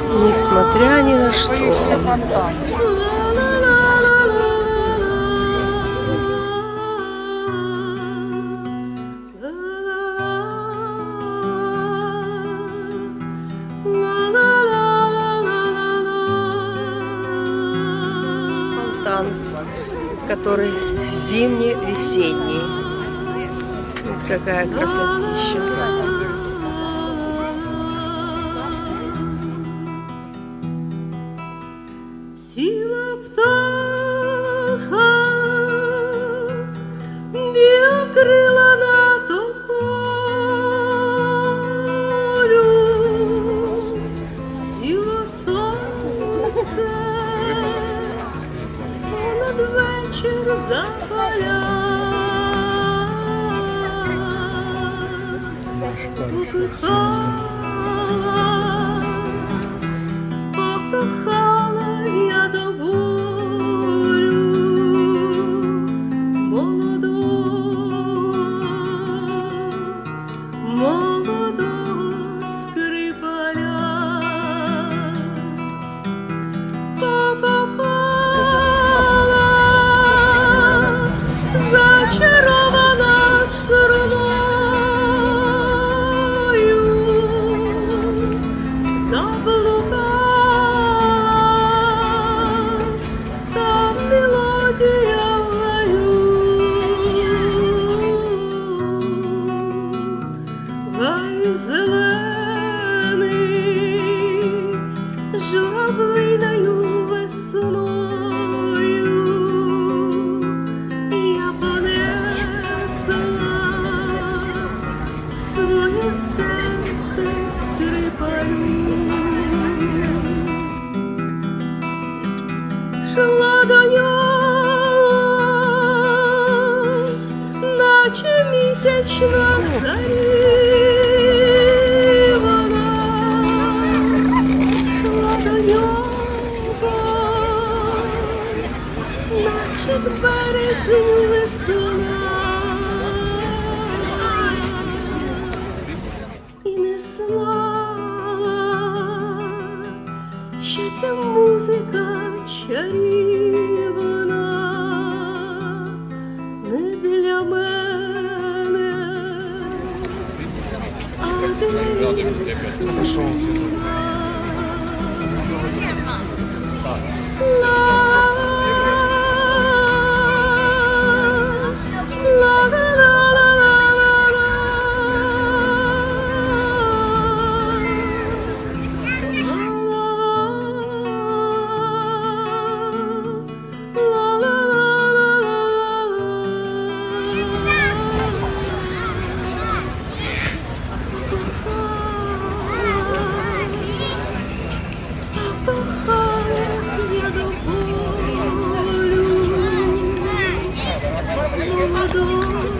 Несмотря ни на что. Фонтан, который зимне-весенний. Вот какая красотища. Сіла птаха, білокрила на тополю, сіло сонце, понад вечір запаля, покохала я до болю молодого скрипаля, покохала зачарована струною, заблукала там мелодія в гаю, гай зелений журавлиною весною я понесла своє серце скрипалю. Шла до нього, наче місячна царівна, шла до нього, наче в березню весна, і не знала, що ця музика чарівна не для мене, а для я до болю молодого